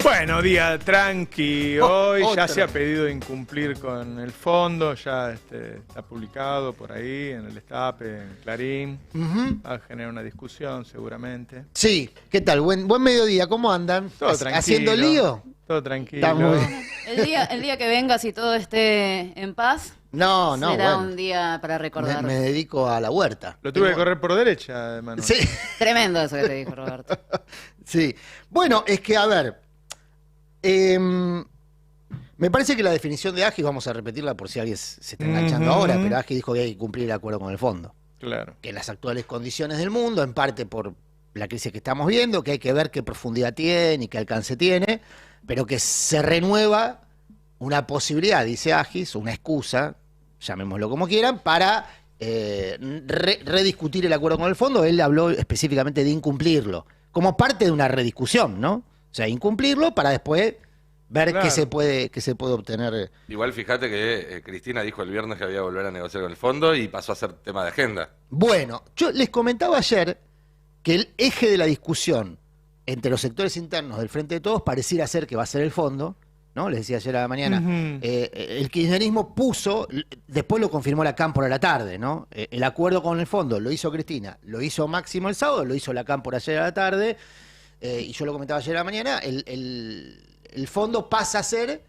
Bueno, día tranqui. Hoy ya Otro. se ha pedido incumplir con el fondo, ya está publicado por ahí en el Destape, en Clarín. Va a generar una discusión seguramente. Sí, ¿qué tal? Buen mediodía, ¿cómo andan? Todo tranquilo. ¿Haciendo lío? Todo tranquilo. Está muy bien. El día que venga, si todo esté en paz, No, será bueno. un día para recordar. Me dedico a la huerta. Lo tuve que correr por derecha, Manuel. Sí, Tremendo eso que te dijo Roberto. sí. Bueno, es que, a ver, me parece que la definición de Agis, vamos a repetirla por si alguien se está enganchando ahora, pero Agis dijo que hay que cumplir el acuerdo con el fondo. Claro. Que en las actuales condiciones del mundo, en parte por la crisis que estamos viendo, que hay que ver qué profundidad tiene y qué alcance tiene, pero que se renueva una posibilidad, dice Agis, una excusa, llamémoslo como quieran, para rediscutir el acuerdo con el fondo. Él habló específicamente de incumplirlo, como parte de una rediscusión, ¿no? O sea, incumplirlo para después ver Claro. qué se puede obtener. Igual fíjate que Cristina dijo el viernes que había que volver a negociar con el fondo y pasó a ser tema de agenda. Bueno, yo les comentaba ayer que el eje de la discusión entre los sectores internos del Frente de Todos pareciera ser que va a ser el fondo, ¿no? Les decía ayer a la mañana. El kirchnerismo puso, después lo confirmó la Cámpora a la tarde, ¿no? El acuerdo con el fondo lo hizo Cristina, lo hizo Máximo el sábado, lo hizo la Cámpora ayer a la tarde, y yo lo comentaba ayer a la mañana, el fondo pasa a ser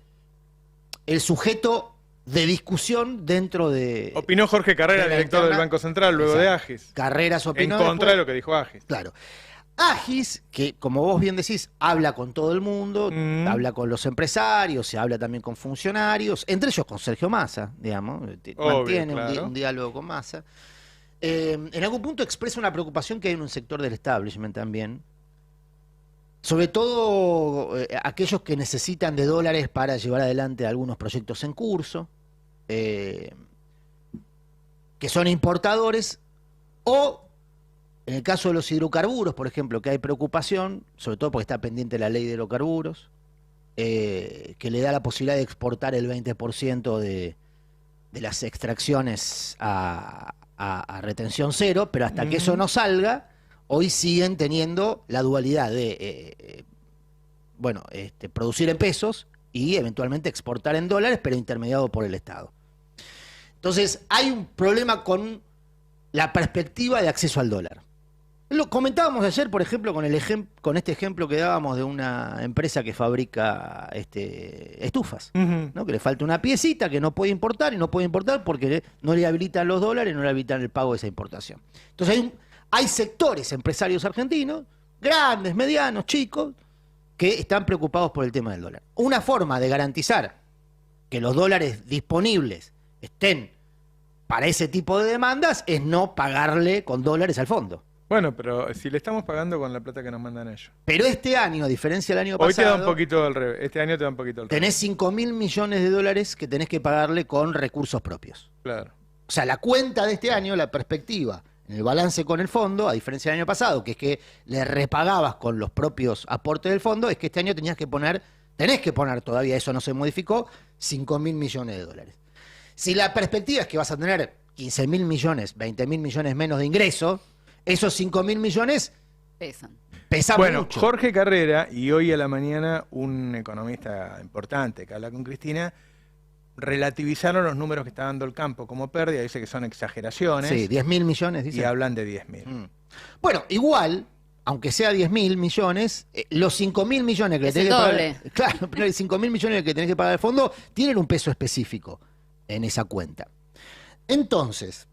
el sujeto de discusión dentro de... Opinó Jorge Carrera, de la director del interna. Banco Central, luego de Exacto. Agis. Carreras En opinó contra después. de lo que dijo Agis. Claro. Agis, que como vos bien decís, habla con todo el mundo, habla con los empresarios, se habla también con funcionarios, entre ellos con Sergio Massa, digamos, Obvio, mantiene claro. un diálogo con Massa. En algún punto expresa una preocupación que hay en un sector del establishment también, sobre todo aquellos que necesitan de dólares para llevar adelante algunos proyectos en curso, que son importadores, o en el caso de los hidrocarburos, por ejemplo, que hay preocupación, sobre todo porque está pendiente la ley de hidrocarburos, que le da la posibilidad de exportar el 20% de las extracciones a retención cero, pero hasta que eso no salga, hoy siguen teniendo la dualidad de producir en pesos y eventualmente exportar en dólares, pero intermediado por el Estado. Entonces, hay un problema con la perspectiva de acceso al dólar. Lo comentábamos ayer, por ejemplo, con este ejemplo que dábamos de una empresa que fabrica estufas, ¿no? Que le falta una piecita que no puede importar, y no puede importar porque no le habilitan los dólares, no le habilitan el pago de esa importación. Entonces hay sectores empresarios argentinos, grandes, medianos, chicos, que están preocupados por el tema del dólar. Una forma de garantizar que los dólares disponibles estén para ese tipo de demandas es no pagarle con dólares al fondo. Bueno, pero si le estamos pagando con la plata que nos mandan ellos. Pero este año, a diferencia del año Hoy te da pasado, un poquito al revés. Este año te da un poquito al revés. tenés 5.000 millones de dólares que tenés que pagarle con recursos propios. Claro. O sea, la cuenta de este año, la perspectiva, en el balance con el fondo, a diferencia del año pasado, que es que le repagabas con los propios aportes del fondo, es que este año tenés que poner, todavía eso no se modificó, 5.000 millones de dólares. Si la perspectiva es que vas a tener 15.000 millones, 20.000 millones menos de ingresos, esos 5.000 millones pesan Bueno, mucho. Jorge Carrera, y hoy a la mañana un economista importante que habla con Cristina, relativizaron los números que está dando el campo como pérdida, dice que son exageraciones. Sí, 10.000 millones, Y dice. hablan de 10.000. Bueno, igual, aunque sea 10.000 millones, los 5.000 millones que le Es tenés el que doble. pagar. Claro, pero los 5.000 millones que tenés que pagar al fondo tienen un peso específico en esa cuenta. Entonces,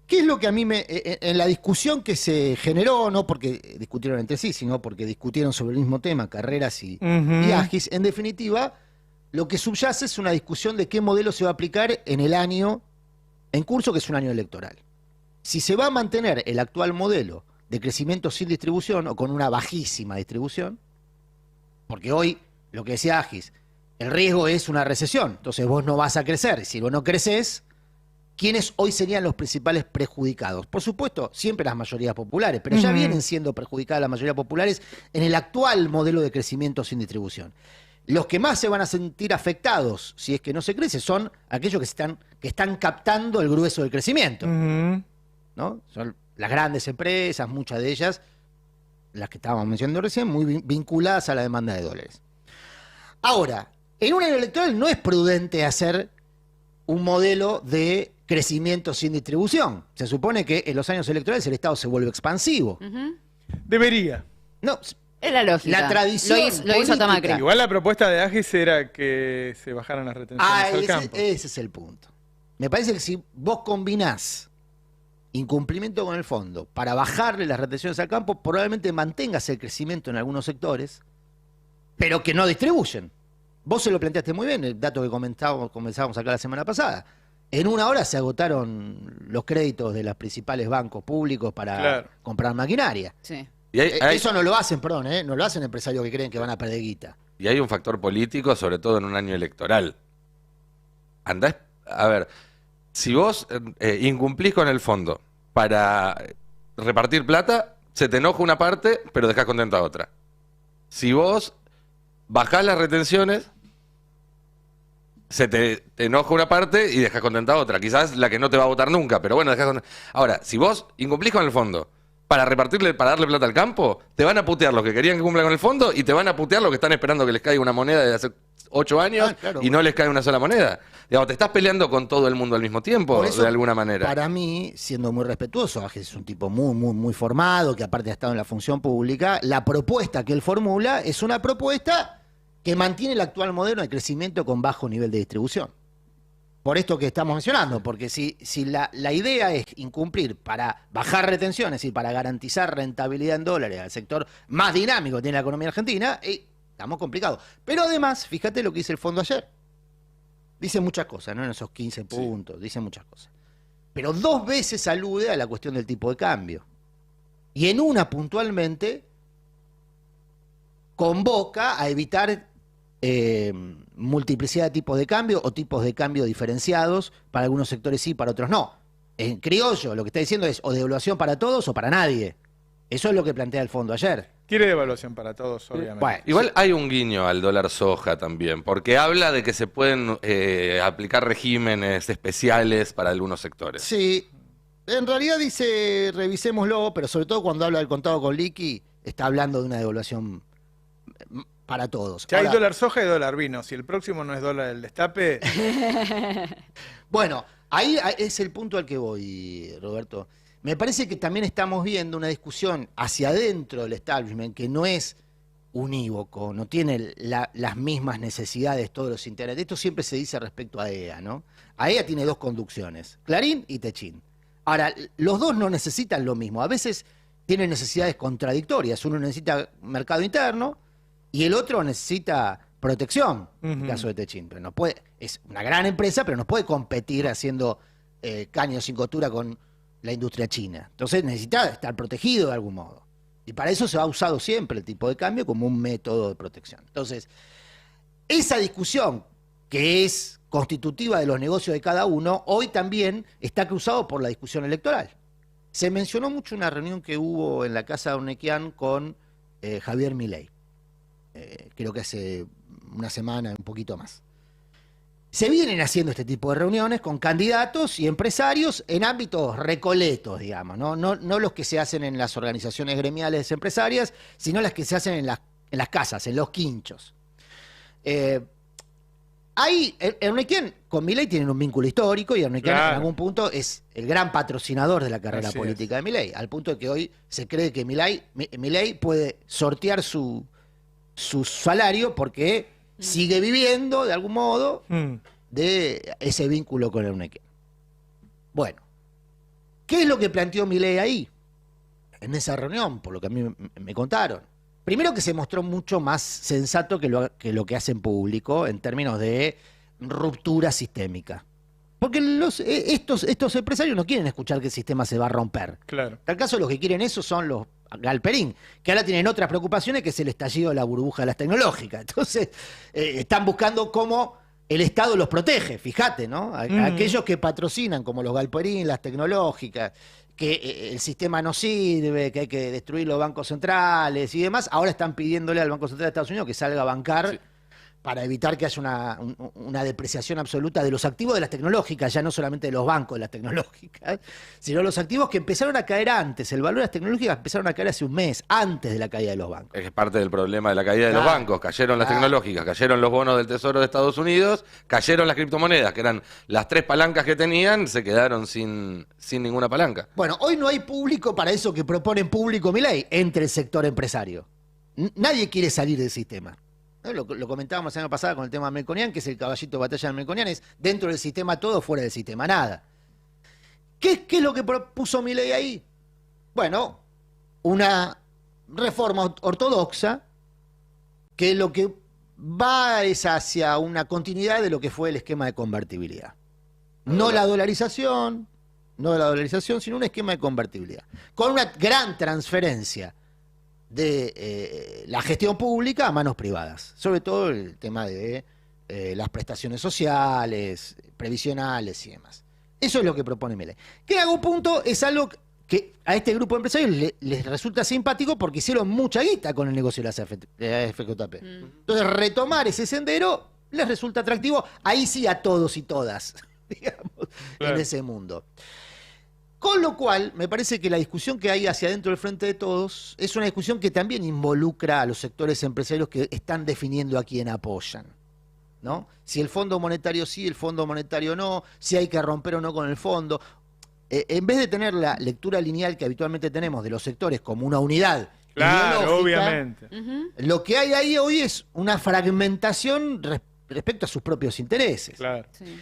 ¿qué es lo que a mí en la discusión que se generó, no porque discutieron entre sí, sino porque discutieron sobre el mismo tema, Carreras y Agis, en definitiva, lo que subyace es una discusión de qué modelo se va a aplicar en el año en curso, que es un año electoral. Si se va a mantener el actual modelo de crecimiento sin distribución o con una bajísima distribución, porque hoy, lo que decía Agis, el riesgo es una recesión, entonces vos no vas a crecer, y si vos no creces, ¿quiénes hoy serían los principales perjudicados? Por supuesto, siempre las mayorías populares, pero ya vienen siendo perjudicadas las mayorías populares en el actual modelo de crecimiento sin distribución. Los que más se van a sentir afectados, si es que no se crece, son aquellos que están captando el grueso del crecimiento, ¿no? Son las grandes empresas, muchas de ellas, las que estábamos mencionando recién, muy vinculadas a la demanda de dólares. Ahora, en un año electoral no es prudente hacer un modelo de crecimiento sin distribución. Se supone que en los años electorales el Estado se vuelve expansivo. Debería. No, Es la lógica. la tradición Lo hizo política. Macri. Igual la propuesta de Agis era que se bajaran las retenciones al campo. Ese es el punto. Me parece que si vos combinás incumplimiento con el fondo para bajarle las retenciones al campo, probablemente mantengas el crecimiento en algunos sectores, pero que no distribuyen. Vos se lo planteaste muy bien, el dato que comenzábamos acá la semana pasada. En una hora se agotaron los créditos de los principales bancos públicos para comprar maquinaria. Sí. Y Eso no lo hacen, perdón, no lo hacen empresarios que creen que van a perder guita. y hay un factor político, sobre todo en un año electoral. Andás, a ver, si vos incumplís con el fondo para repartir plata, se te enoja una parte, pero dejás contenta a otra. Si vos bajás las retenciones, se te enoja una parte y dejás contenta a otra. Quizás la que no te va a votar nunca, pero bueno, dejás contenta. Ahora, si vos incumplís con el fondo para darle plata al campo, te van a putear los que querían que cumpla con el fondo y te van a putear los que están esperando que les caiga una moneda de hace 8 años Claro. y no les cae una sola moneda. Digamos, te estás peleando con todo el mundo al mismo tiempo, Por eso, de alguna manera. Para mí, siendo muy respetuoso, Ángel es un tipo muy formado, que aparte ha estado en la función pública, la propuesta que él formula es una propuesta que mantiene el actual modelo de crecimiento con bajo nivel de distribución. Por esto que estamos mencionando, porque si la idea es incumplir para bajar retenciones y para garantizar rentabilidad en dólares al sector más dinámico que tiene la economía argentina, estamos complicados. Pero además, fíjate lo que dice el fondo ayer. Dice muchas cosas, ¿no? En esos 15 puntos, dice muchas cosas. Pero 2 veces alude a la cuestión del tipo de cambio. Y en una puntualmente convoca a evitar multiplicidad de tipos de cambio o tipos de cambio diferenciados, para algunos sectores sí, para otros no. En criollo lo que está diciendo es o devaluación para todos o para nadie. Eso es lo que plantea el fondo ayer. Quiere devaluación para todos, obviamente. Bueno, Igual hay un guiño al dólar soja también, porque habla de que se pueden aplicar regímenes especiales para algunos sectores. sí, en realidad dice, revisémoslo, pero sobre todo cuando habla del contado con liqui, está hablando de una devaluación para todos. Ya hay Ahora, dólar soja y dólar vino. Si el próximo no es dólar del destape, bueno, ahí es el punto al que voy, Roberto. Me parece que también estamos viendo una discusión hacia adentro del establishment que no es unívoco, no tiene las mismas necesidades todos los integrantes. Esto siempre se dice respecto a AEA, ¿no? AEA tiene 2 conducciones, Clarín y Techín. Ahora, los dos no necesitan lo mismo. A veces tienen necesidades contradictorias. Uno necesita mercado interno y el otro necesita protección, en el caso de Techín. Pero no puede, es una gran empresa, pero no puede competir haciendo caño sin costura con la industria china. Entonces necesita estar protegido de algún modo. Y para eso se ha usado siempre el tipo de cambio como un método de protección. Entonces, esa discusión que es constitutiva de los negocios de cada uno, hoy también está cruzado por la discusión electoral. Se mencionó mucho una reunión que hubo en la casa de Urnequian con Javier Milei. Creo que hace una semana, un poquito más. Se vienen haciendo este tipo de reuniones con candidatos y empresarios en ámbitos recoletos, digamos, ¿no? No los que se hacen en las organizaciones gremiales empresarias, sino las que se hacen en las casas, en los quinchos. Ahí, Urnequian con Milei tienen un vínculo histórico y Urnequian en algún punto es el gran patrocinador de la carrera política de Milei, al punto de que hoy se cree que Milei puede sortear su salario porque sigue viviendo de algún modo de ese vínculo con el Urnequian. Bueno, ¿qué es lo que planteó Milei ahí? En esa reunión, por lo que a mí me contaron. Primero que se mostró mucho más sensato que lo que hace en público en términos de ruptura sistémica. Porque estos empresarios no quieren escuchar que el sistema se va a romper. claro. En tal caso, los que quieren eso son los Galperín, que ahora tienen otras preocupaciones, que es el estallido de la burbuja de las tecnológicas. Entonces, están buscando cómo el Estado los protege, fíjate, ¿no? Aquellos que patrocinan, como los Galperín, las tecnológicas, que el sistema no sirve, que hay que destruir los bancos centrales y demás, ahora están pidiéndole al Banco Central de Estados Unidos que salga a bancar para evitar que haya una depreciación absoluta de los activos de las tecnológicas, ya no solamente de los bancos de las tecnológicas, sino los activos que empezaron a caer antes. El valor de las tecnológicas empezaron a caer hace un mes, antes de la caída de los bancos. Es parte del problema de la caída de los Claro. bancos. Cayeron las Claro. tecnológicas, cayeron los bonos del Tesoro de Estados Unidos, cayeron las criptomonedas, que eran las 3 palancas que tenían, se quedaron sin ninguna palanca. Bueno, hoy no hay público para eso que proponen público Milei entre el sector empresario. Nadie quiere salir del sistema. Lo comentábamos la semana pasada con el tema Melconian, que es el caballito de batalla de Melconian, es dentro del sistema todo, fuera del sistema nada. ¿Qué es lo que propuso Milei ahí? Bueno, una reforma ortodoxa que lo que va es hacia una continuidad de lo que fue el esquema de convertibilidad. No la dolarización, sino un esquema de convertibilidad. Con una gran transferencia de la gestión pública a manos privadas. Sobre todo el tema de las prestaciones sociales, previsionales y demás. Eso es lo que propone Milei. Que en algún punto es algo que a este grupo de empresarios les resulta simpático porque hicieron mucha guita con el negocio de la FJP. Entonces retomar ese sendero les resulta atractivo, ahí sí a todos y todas, digamos, Claro. en ese mundo. Con lo cual, me parece que la discusión que hay hacia adentro del Frente de Todos es una discusión que también involucra a los sectores empresarios que están definiendo a quién apoyan, ¿no? Si el Fondo Monetario sí, el Fondo Monetario no, si hay que romper o no con el fondo. En vez de tener la lectura lineal que habitualmente tenemos de los sectores como una unidad Claro, ideológica, obviamente. Ujú. lo que hay ahí hoy es una fragmentación respecto a sus propios intereses. Claro. Sí.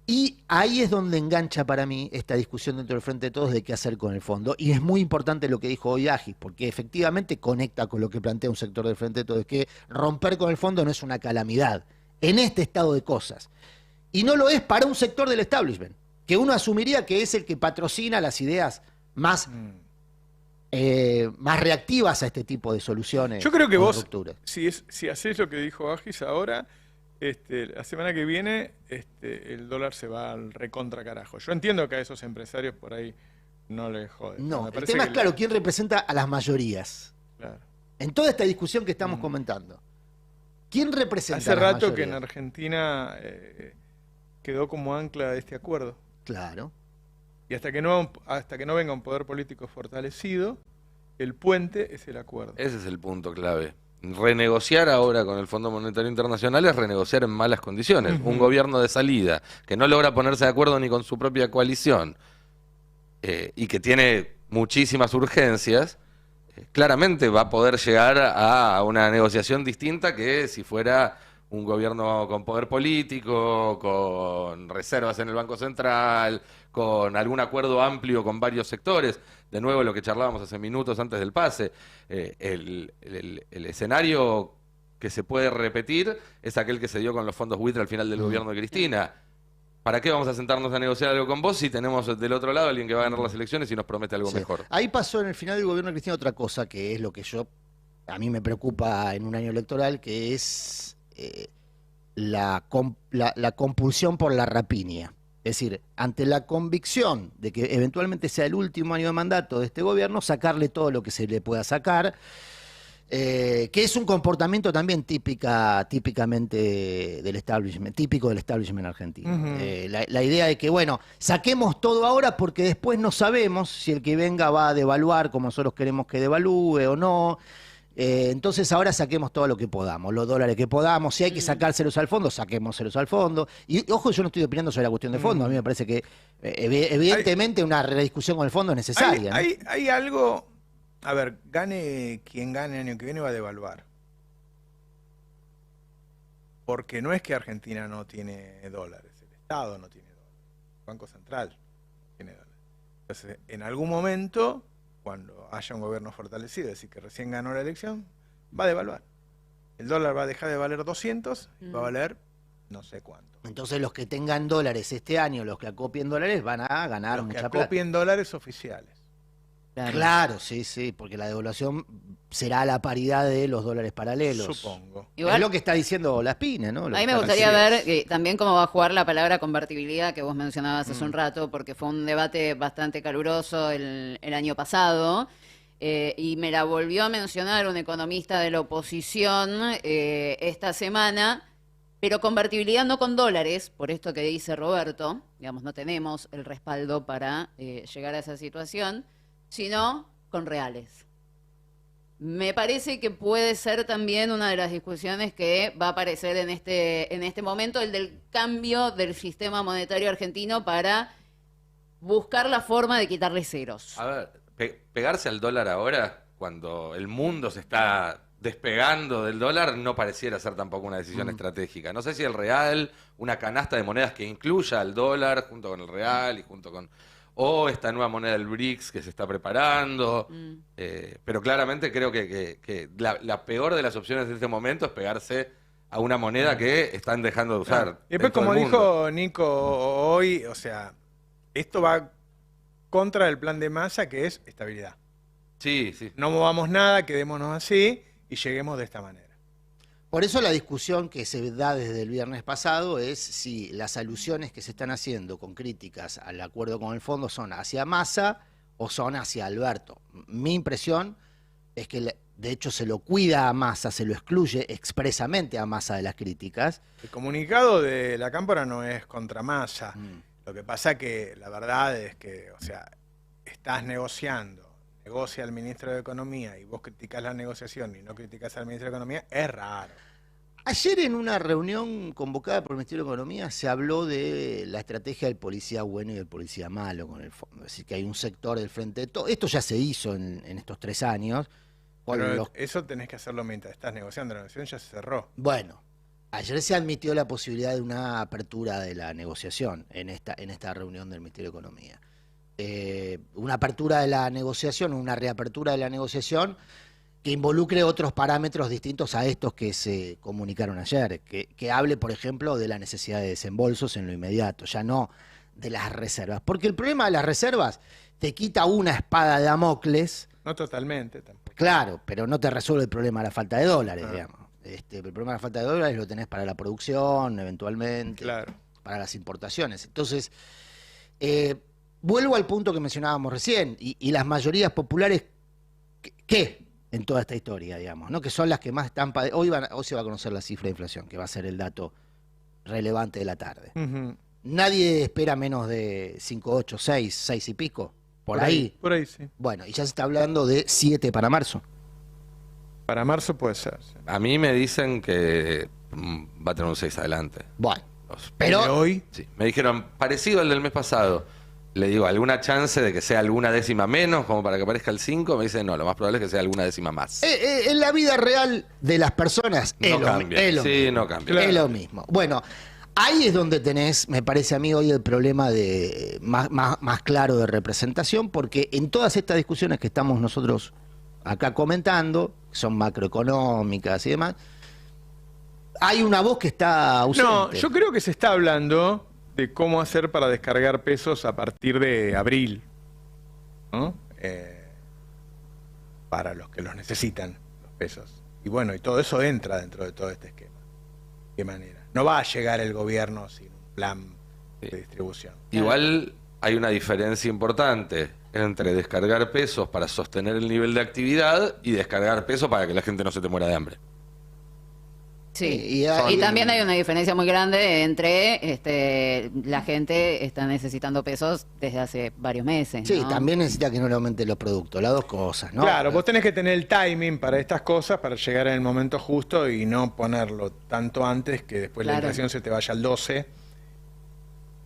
Y ahí es donde engancha para mí esta discusión dentro del Frente de Todos de qué hacer con el fondo. Y es muy importante lo que dijo hoy Agis, porque efectivamente conecta con lo que plantea un sector del Frente de Todos, que romper con el fondo no es una calamidad en este estado de cosas. Y no lo es para un sector del establishment, que uno asumiría que es el que patrocina las ideas más, más reactivas a este tipo de soluciones. Yo creo que o de vos, rupturas. si haces lo que dijo Agis ahora, la semana que viene el dólar se va al recontra carajo. Yo entiendo que a esos empresarios por ahí no les jode. pero No, me el parece tema es que claro, quién representa a las mayorías. claro. En toda esta discusión que estamos comentando, ¿quién representa Hace a las rato que en mayorías? Argentina quedó como ancla de este acuerdo. Claro. Y hasta que no venga un poder político fortalecido, el puente es el acuerdo. Ese es el punto clave. Renegociar ahora con el Fondo Monetario Internacional es renegociar en malas condiciones. Un gobierno de salida que no logra ponerse de acuerdo ni con su propia coalición y que tiene muchísimas urgencias, claramente va a poder llegar a una negociación distinta que si fuera un gobierno con poder político, con reservas en el Banco Central, con algún acuerdo amplio con varios sectores. De nuevo, lo que charlábamos hace minutos antes del pase, el escenario que se puede repetir es aquel que se dio con los fondos buitre al final del gobierno de Cristina. ¿Para qué vamos a sentarnos a negociar algo con vos si tenemos del otro lado alguien que va a ganar las elecciones y nos promete algo Sí. mejor? Ahí pasó en el final del gobierno de Cristina otra cosa que es lo que a mí me preocupa en un año electoral, que es la compulsión por la rapiña. Es decir, ante la convicción de que eventualmente sea el último año de mandato de este gobierno, sacarle todo lo que se le pueda sacar, que es un comportamiento también típicamente del establishment, típico del establishment argentino. Ujú. La idea de que, bueno, saquemos todo ahora porque después no sabemos si el que venga va a devaluar como nosotros queremos que devalúe o no. Entonces ahora saquemos todo lo que podamos, los dólares que podamos, si hay que sacárselos al fondo, saquémoselos al fondo. Y ojo, yo no estoy opinando sobre la cuestión de fondo, a mí me parece que evidentemente una rediscusión con el fondo es necesaria. ¿no? Hay algo, a ver, quien gane el año que viene va a devaluar. Porque no es que Argentina no tiene dólares, el Estado no tiene dólares, el Banco Central no tiene dólares. Entonces, en algún momento, cuando haya un gobierno fortalecido, es decir, que recién ganó la elección, va a devaluar. El dólar va a dejar de valer 200 y va a valer no sé cuánto. Entonces los que tengan dólares este año, los que acopien dólares, van a ganar Los que mucha plata. acopien dólares oficiales. Claro, sí, porque la devaluación será a la paridad de los dólares paralelos. Supongo. Igual- Es lo que está diciendo la Spina, ¿no? Lo A que mí me está gustaría diciendo. ver también cómo va a jugar la palabra convertibilidad que vos mencionabas hace un rato, porque fue un debate bastante caluroso el año pasado. y me la volvió a mencionar un economista de la oposición esta semana, pero convertibilidad no con dólares, por esto que dice Roberto, digamos, no tenemos el respaldo para llegar a esa situación, sino con reales. Me parece que puede ser también una de las discusiones que va a aparecer en este momento, el del cambio del sistema monetario argentino para buscar la forma de quitarle ceros. A ver, pegarse al dólar ahora, cuando el mundo se está despegando del dólar, no pareciera ser tampoco una decisión estratégica. No sé si el real, una canasta de monedas que incluya al dólar junto con el real y junto con... o esta nueva moneda del BRICS que se está preparando. Pero claramente creo que la peor de las opciones en este momento es pegarse a una moneda que están dejando de usar. Y después, en todo como el mundo. dijo Nico hoy, o sea, esto va contra el plan de Massa, que es estabilidad. Sí, sí. No movamos nada, quedémonos así y lleguemos de esta manera. Por eso la discusión que se da desde el viernes pasado es si las alusiones que se están haciendo con críticas al acuerdo con el fondo son hacia Massa o son hacia Alberto. Mi impresión es que de hecho se lo cuida a Massa, se lo excluye expresamente a Massa de las críticas. El comunicado de la Cámpora no es contra Massa. Lo que pasa que la verdad es que, o sea, estás negociando, negocia el ministro de Economía y vos criticás la negociación y no criticás al ministro de Economía, es raro. Ayer en una reunión convocada por el Ministerio de Economía se habló de la estrategia del policía bueno y del policía malo con el fondo. Es decir, que hay un sector del frente de todo. Esto ya se hizo en estos 3 años. Pero eso tenés que hacerlo mientras estás negociando. La negociación ya se cerró. Bueno, ayer se admitió la posibilidad de una apertura de la negociación en esta reunión del Ministerio de Economía. Una apertura de la negociación, una reapertura de la negociación que involucre otros parámetros distintos a estos que se comunicaron ayer, que hable, por ejemplo, de la necesidad de desembolsos en lo inmediato, ya no de las reservas. Porque el problema de las reservas te quita una espada de Damocles. No totalmente tampoco. Claro, pero no te resuelve el problema de la falta de dólares, digamos. El problema de la falta de dólares lo tenés para la producción, eventualmente, Claro. para las importaciones. Entonces, vuelvo al punto que mencionábamos recién, y las mayorías populares, ¿qué? En toda esta historia, digamos, ¿no? Que son las que más están... Hoy se va a conocer la cifra de inflación, que va a ser el dato relevante de la tarde. Nadie espera menos de 5,8, 6 y pico, por ahí. Por ahí, sí. Bueno, y ya se está hablando de 7 para marzo. Para marzo puede ser. Sí. A mí me dicen que va a tener un 6 adelante. Bueno, Los- pero... ¿De hoy? Sí, me dijeron, parecido al del mes pasado. Le digo, ¿alguna chance de que sea alguna décima menos, como para que aparezca el 5? Me dicen, no, lo más probable es que sea alguna décima más. en la vida real de las personas No cambia. es lo Sí, mismo. no cambia. Claro. Es lo mismo. Bueno, ahí es donde tenés, me parece a mí hoy, el problema de más claro de representación, porque en todas estas discusiones que estamos nosotros acá comentando, que son macroeconómicas y demás, hay una voz que está ausente. No, yo creo que se está hablando de cómo hacer para descargar pesos a partir de abril, ¿no? Para los que los necesitan, los pesos. Y bueno, y todo eso entra dentro de todo este esquema. ¿De qué manera? No va a llegar el gobierno sin un plan de distribución. Igual hay una diferencia importante entre descargar pesos para sostener el nivel de actividad y descargar pesos para que la gente no se te muera de hambre. Sí, Y y también hay una diferencia muy grande entre la gente está necesitando pesos desde hace varios meses. Sí, ¿no? también necesita que no le aumenten los productos, las dos cosas, ¿no? Claro, vos tenés que tener el timing para estas cosas para llegar en el momento justo y no ponerlo tanto antes que después la Claro. inflación se te vaya al 12.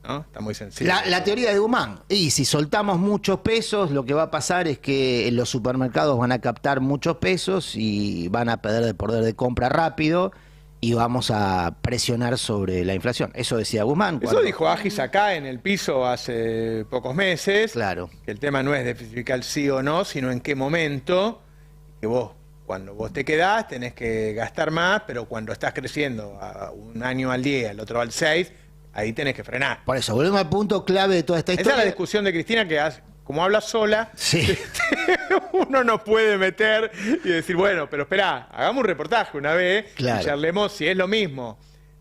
¿No? Está muy sencillo. La teoría de Guzmán. Y si soltamos muchos pesos, lo que va a pasar es que los supermercados van a captar muchos pesos y van a perder el poder de compra rápido y vamos a presionar sobre la inflación. Eso decía Guzmán. Eso dijo Agis acá en el piso hace pocos meses. Claro. Que el tema no es déficit fiscal sí o no, sino en qué momento. Que vos, cuando vos te quedás, tenés que gastar más, pero cuando estás creciendo a un año al 10, el otro al 6, ahí tenés que frenar. Por eso, volvemos al punto clave de toda esta Esa es historia. la discusión de Cristina que hace. Como habla sola, Sí. uno no puede meter y decir, bueno, pero esperá, hagamos un reportaje una vez Claro. y charlemos si es lo mismo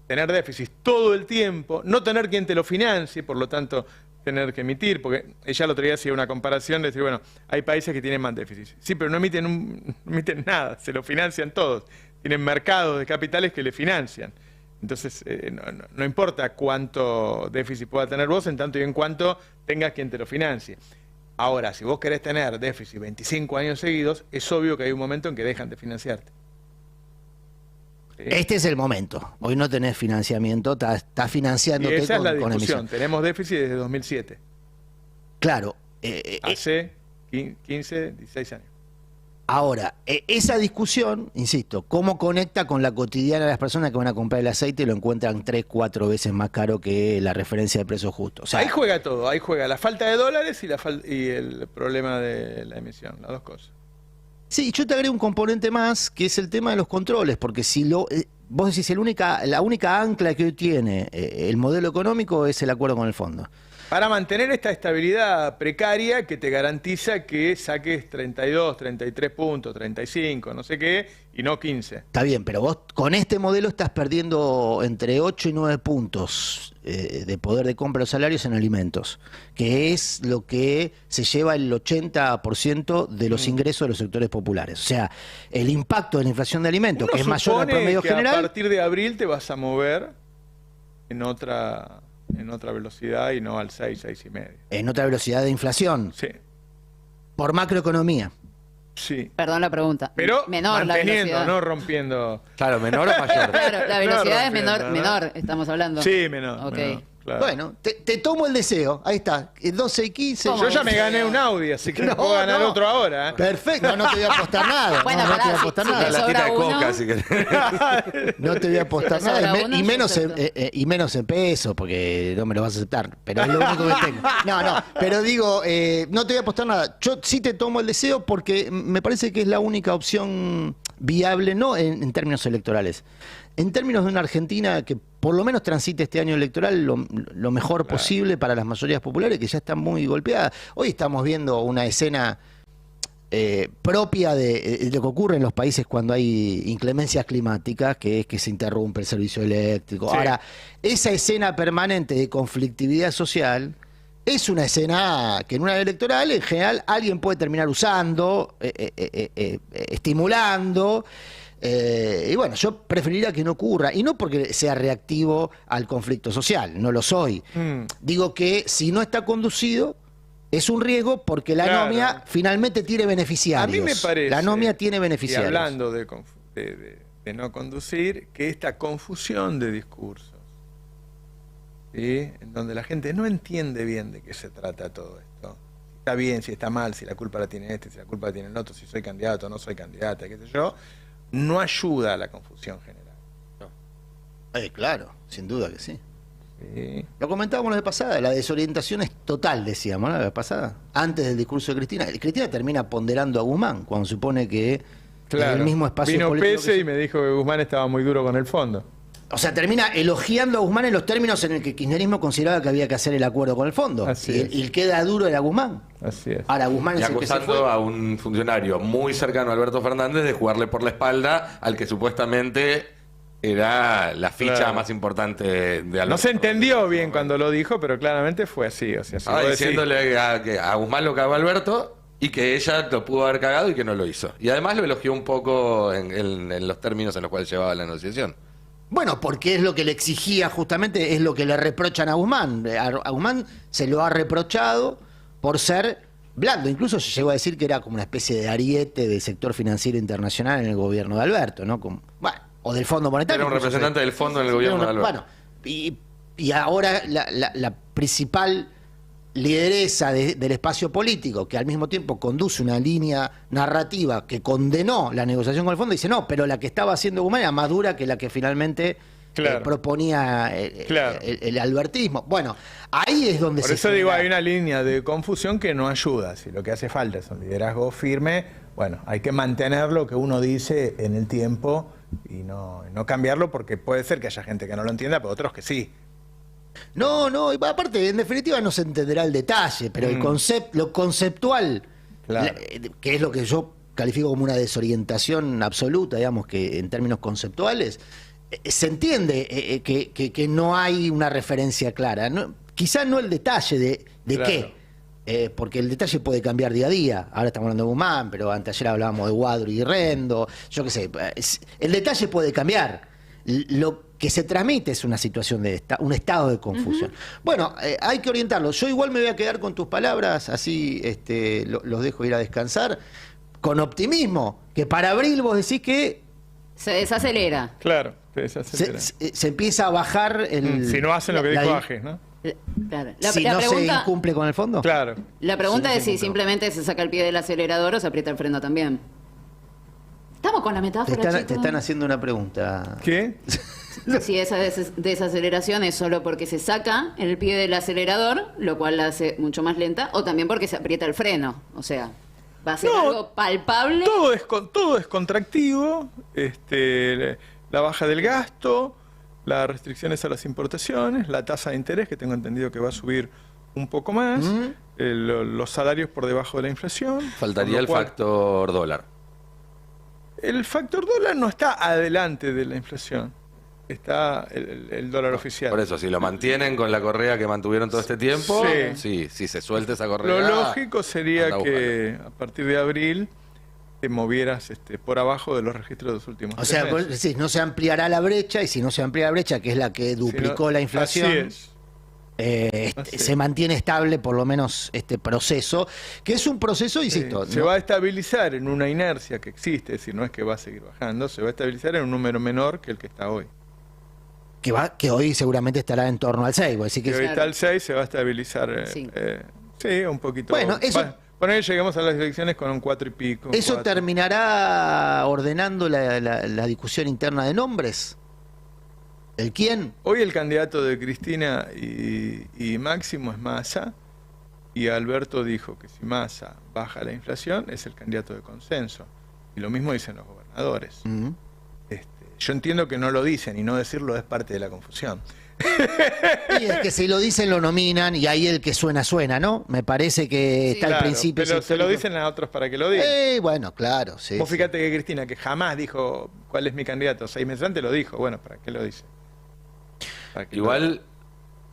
tener déficit todo el tiempo, no tener quien te lo financie, por lo tanto, tener que emitir, porque ella el otro día hacía una comparación de decir, bueno, hay países que tienen más déficit. Sí, pero no emiten nada, se lo financian todos. Tienen mercados de capitales que le financian. Entonces, no importa cuánto déficit pueda tener vos, en tanto y en cuanto tengas quien te lo financie. Ahora, si vos querés tener déficit 25 años seguidos, es obvio que hay un momento en que dejan de financiarte. Este es el momento. Hoy no tenés financiamiento, estás financiándote Y esa es la con discusión. emisión. Tenemos déficit desde 2007. Claro. Hace 15, 16 años. Ahora, esa discusión, insisto, ¿cómo conecta con la cotidiana de las personas que van a comprar el aceite y lo encuentran 3, 4 veces más caro que la referencia de precio justo? O sea, Ahí juega todo, ahí juega la falta de dólares y el problema de la emisión, las dos cosas. sí, yo te agrego un componente más, que es el tema de los controles, porque si vos decís, la única ancla que hoy tiene el modelo económico es el acuerdo con el fondo. Para mantener esta estabilidad precaria que te garantiza que saques 32, 33 puntos, 35, no sé qué, y no 15. Está bien, pero vos con este modelo estás perdiendo entre 8 y 9 puntos de poder de compra de los salarios en alimentos, que es lo que se lleva el 80% de los ingresos de los sectores populares. O sea, el impacto de la inflación de alimentos, que es mayor al promedio que general. A partir de abril te vas a mover en otra velocidad y no al 6, 6,5. En otra velocidad de inflación, Sí, por macroeconomía. sí. Perdón la pregunta. Pero menor la manteniendo, velocidad. no rompiendo. Claro, menor o mayor. Claro, la velocidad es menor, rompiendo, ¿no? estamos hablando. Sí, menor. Ok. menor, claro. Bueno, te tomo el deseo. Ahí está, 12 y 15. ¿Cómo? Yo ya me gané un Audi, así que No, puedo ganar no. otro ahora. Perfecto, no te voy a apostar nada. Bueno, no te voy a pará, apostar si nada. te La sobra tira de uno. coca, si querés. No te voy a apostar Si te nada, sobra uno, y yo menos acepto. y menos en peso, porque no me lo vas a aceptar, pero es lo único que tengo. No, pero digo, no te voy a apostar nada. Yo sí te tomo el deseo porque me parece que es la única opción viable, no en términos electorales, en términos de una Argentina que por lo menos transite este año electoral lo mejor posible para las mayorías populares que ya están muy golpeadas. Hoy estamos viendo una escena propia de lo que ocurre en los países cuando hay inclemencias climáticas, que es que se interrumpe el servicio eléctrico. Sí. Ahora, esa escena permanente de conflictividad social es una escena que en una electoral en general alguien puede terminar usando, estimulando. Y bueno, yo preferiría que no ocurra, y no porque sea reactivo al conflicto social, no lo soy. Digo que si no está conducido, es un riesgo porque la Claro. anomia finalmente tiene beneficiarios. A mí me parece, la anomia tiene y beneficiarios. hablando de no conducir, que esta confusión de discursos, ¿sí? En donde la gente no entiende bien de qué se trata todo esto. Si está bien, si está mal, si la culpa la tiene este, si la culpa la tiene el otro, si soy candidato o no soy candidata, qué sé yo, no ayuda a la confusión general. Claro, sin duda que sí. ¿Sí? Lo comentábamos la vez pasada, la desorientación es total, decíamos, ¿no? La vez pasada, antes del discurso de Cristina. Cristina termina ponderando a Guzmán, cuando supone que en el mismo espacio Vino político Pese y me dijo que Guzmán estaba muy duro con el fondo. O sea, termina elogiando a Guzmán en los términos en el que el kirchnerismo consideraba que había que hacer el acuerdo con el fondo. Así Y es. el queda duro era Guzmán. Así es. Ahora, Guzmán Y es el que se acusando fue. a un funcionario muy cercano a Alberto Fernández de jugarle por la espalda al que supuestamente era la ficha Claro. más importante de Alberto. No se entendió bien cuando lo dijo, pero claramente fue así. O sea, si Estaba vos decís- diciéndole que a Guzmán lo cagó Alberto y que ella lo pudo haber cagado y que no lo hizo. Y además lo elogió un poco en los términos en los cuales llevaba la negociación. Bueno, porque es lo que le exigía justamente, es lo que le reprochan a Guzmán. A Guzmán se lo ha reprochado por ser blando. Incluso se llegó a decir que era como una especie de ariete del sector financiero internacional en el gobierno de Alberto, ¿no? Bueno, o del Fondo Monetario. Era un incluso representante del fondo en el gobierno de Alberto. Bueno, y ahora la principal lideresa del espacio político, que al mismo tiempo conduce una línea narrativa que condenó la negociación con el fondo, dice no, pero la que estaba haciendo Guzmán era más dura que la que finalmente Claro. proponía Claro. el albertismo. Bueno, ahí es donde Por se eso digo, genera- hay una línea de confusión que no ayuda. Si lo que hace falta es un liderazgo firme, bueno, hay que mantener lo que uno dice en el tiempo y no cambiarlo, porque puede ser que haya gente que no lo entienda, pero otros que sí. No, y aparte, en definitiva no se entenderá el detalle, pero lo conceptual, Claro. que es lo que yo califico como una desorientación absoluta, digamos, que en términos conceptuales, se entiende que no hay una referencia clara. ¿No? quizás no el detalle de Claro. qué, porque el detalle puede cambiar día a día. Ahora estamos hablando de Guzmán, pero anteayer hablábamos de Guadro y Rendo, yo qué sé. El detalle puede cambiar. Lo que se transmite es una situación de un estado de confusión. Bueno, hay que orientarlo. Yo igual me voy a quedar con tus palabras, así los dejo ir a descansar, con optimismo, que para abril vos decís que Se desacelera. Claro, se desacelera. se empieza a bajar el... Si no hacen lo que la- dijo la- Ages, ¿no? Claro. si no se incumple con el fondo. Claro. La pregunta Sí, es si sí, simplemente se saca el pie del acelerador o se aprieta el freno también. Estamos con la Te metáfora, te Chito. están haciendo una pregunta. ¿Qué? Si esa desaceleración es solo porque se saca el pie del acelerador, lo cual la hace mucho más lenta, o también porque se aprieta el freno. O sea, va a ser No, algo palpable. Todo es contractivo, la baja del gasto, las restricciones a las importaciones, la tasa de interés, que tengo entendido que va a subir un poco más, los salarios por debajo de la inflación. Faltaría por lo el cual- factor dólar. El factor dólar no está adelante de la inflación, está el dólar oficial. Por eso, si lo mantienen con la correa que mantuvieron todo este tiempo, Sí. sí, si se suelta esa correa. Lo lógico sería anda a que a partir de abril te movieras por abajo de los registros de los últimos O sea, 3 vos meses. decís, no se ampliará la brecha, y si no se amplía la brecha, que es la que duplicó Si no- la inflación, Así es. Así se es. mantiene estable por lo menos este proceso, que es un proceso, insisto, Se no- va a estabilizar en una inercia que existe, es decir, no es que va a seguir bajando, se va a estabilizar en un número menor que el que está hoy. que hoy seguramente estará en torno al 6. Así que Que hoy Claro. está al 6, se va a estabilizar, Sí. sí, un poquito. Bueno, eso- Poner lleguemos a las elecciones con un 4 y pico. ¿eso 4. terminará ordenando la discusión interna de nombres? ¿El quién? Hoy el candidato de Cristina y Máximo es Massa, y Alberto dijo que si Massa baja la inflación es el candidato de consenso. Y lo mismo dicen los gobernadores. Mm. Yo entiendo que no lo dicen, y no decirlo es parte de la confusión. Y es que si lo dicen lo nominan, y ahí el que suena, ¿no? Me parece que Sí. está Claro, al principio. pero ese se lo histórico. dicen a otros para que lo digan. Bueno, claro, sí. Vos sí. fíjate que Cristina, que jamás dijo cuál es mi candidato, 6 meses antes lo dijo. Bueno, ¿para qué lo dice? ¿Para qué lo Igual,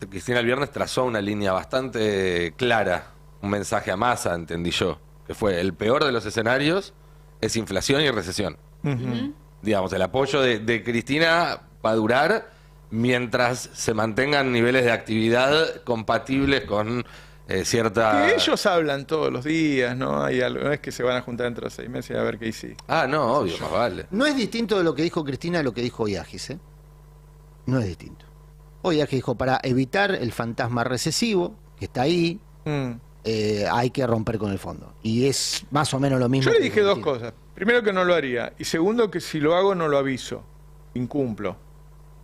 Cristina el viernes trazó una línea bastante clara, un mensaje a Massa, entendí yo, que fue el peor de los escenarios es inflación y recesión. Ujú. Digamos, el apoyo de Cristina va a durar mientras se mantengan niveles de actividad compatibles con cierta... Que ellos hablan todos los días, ¿no? Hay algo, no es que se van a juntar dentro de 6 meses a ver qué hiciste. Ah, no, obvio, más vale. No es distinto de lo que dijo Cristina a lo que dijo hoy Agis, ¿eh? No es distinto. Hoy Agis dijo, para evitar el fantasma recesivo, que está ahí, Mm. hay que romper con el fondo. Y es más o menos lo mismo. Yo le que dije dijo dos Cristina. cosas. Primero, que no lo haría. Y segundo, que si lo hago, no lo aviso. Incumplo.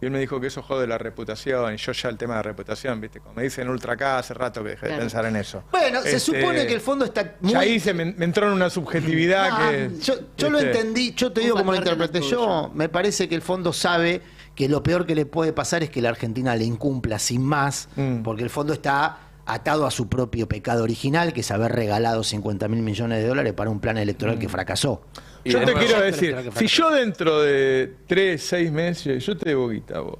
Y él me dijo que eso jode la reputación. Y yo ya el tema de reputación, ¿viste? Como me dicen Ultra K, hace rato que dejé de Claro. pensar en eso. Bueno, se supone que el fondo está muy... Ya ahí me entró en una subjetividad Ah, que... yo lo ¿viste? entendí, yo te Un digo cómo lo factor que no es interpreté yo. tuyo. Me parece que el fondo sabe que lo peor que le puede pasar es que la Argentina le incumpla sin más, Mm. porque el fondo está atado a su propio pecado original, que es haber regalado 50.000 millones de dólares para un plan electoral que fracasó. Y Yo te después- quiero Pero decir, que si fracasó. yo dentro de 3, 6 meses, yo te debo guita a vos.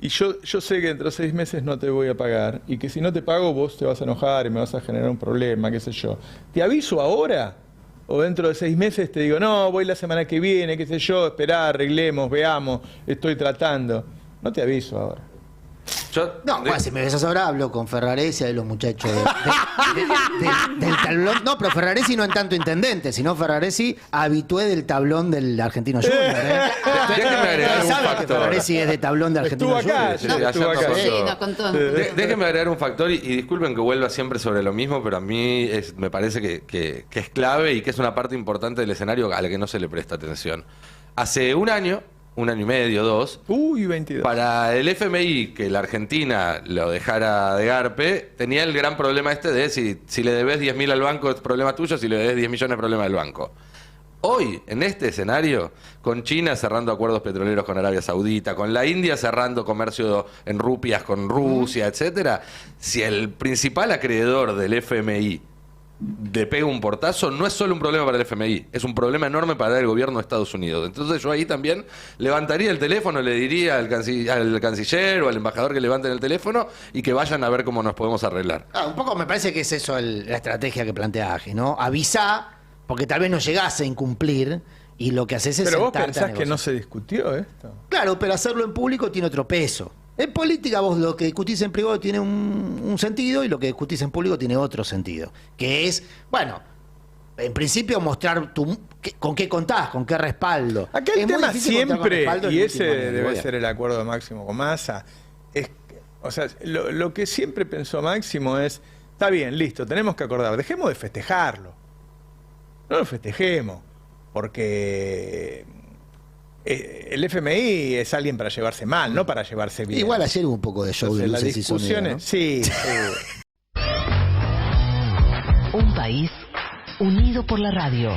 Y yo sé que dentro de 6 meses no te voy a pagar. Y que si no te pago, vos te vas a enojar y me vas a generar un problema, qué sé yo. ¿Te aviso ahora? O dentro de 6 meses te digo, no, voy la semana que viene, qué sé yo, esperá, arreglemos, veamos, estoy tratando. No te aviso ahora. Yo- No, bueno, si me besas ahora, hablo con Ferraresi y los muchachos del tablón. No, pero Ferraresi no en tanto intendente, sino Ferraresi habitué del tablón del Argentino Junior. Déjeme agregar un ¿Sabe que factor. Ferraresi es de tablón de Argentino Estuvo acá, Junior? Sí, sí, ayer estuvo nos acá. contó. Sí, nos contó. Déjenme agregar un factor y disculpen que vuelva siempre sobre lo mismo, pero a mí me parece que es clave y que es una parte importante del escenario a la que no se le presta atención. Hace un año y medio, 2, Uy, 22. para el FMI que la Argentina lo dejara de garpe, tenía el gran problema este de si le debes 10.000 al banco es problema tuyo, si le debes 10 millones es problema del banco. Hoy, en este escenario, con China cerrando acuerdos petroleros con Arabia Saudita, con la India cerrando comercio en rupias con Rusia, etcétera, si el principal acreedor del FMI le pega un portazo, no es solo un problema para el FMI, es un problema enorme para el gobierno de Estados Unidos. Entonces yo ahí también levantaría el teléfono, le diría al canciller o al embajador que levanten el teléfono y que vayan a ver cómo nos podemos arreglar. Un poco me parece que es eso la estrategia que plantea Agi, ¿no? Avisá, porque tal vez no llegase a incumplir y lo que haces es Pero vos sentarte a pensás que negociar. no se discutió esto. Claro, pero hacerlo en público tiene otro peso. En política vos lo que discutís en privado tiene un sentido y lo que discutís en público tiene otro sentido. Que es, bueno, en principio mostrar con qué contás, con qué respaldo. Acá el Es muy tema difícil contar con siempre, respaldo en y el ese último año de debe gobierno. ser el acuerdo de Máximo con Massa, es, o sea, lo que siempre pensó Máximo es, está bien, listo, tenemos que acordar, dejemos de festejarlo. No lo festejemos, porque el FMI es alguien para llevarse mal, no para llevarse bien. Igual ayer hubo un poco de show de Entonces, las luces y sonido, ¿no? discusiones, sí, Un país unido por la radio.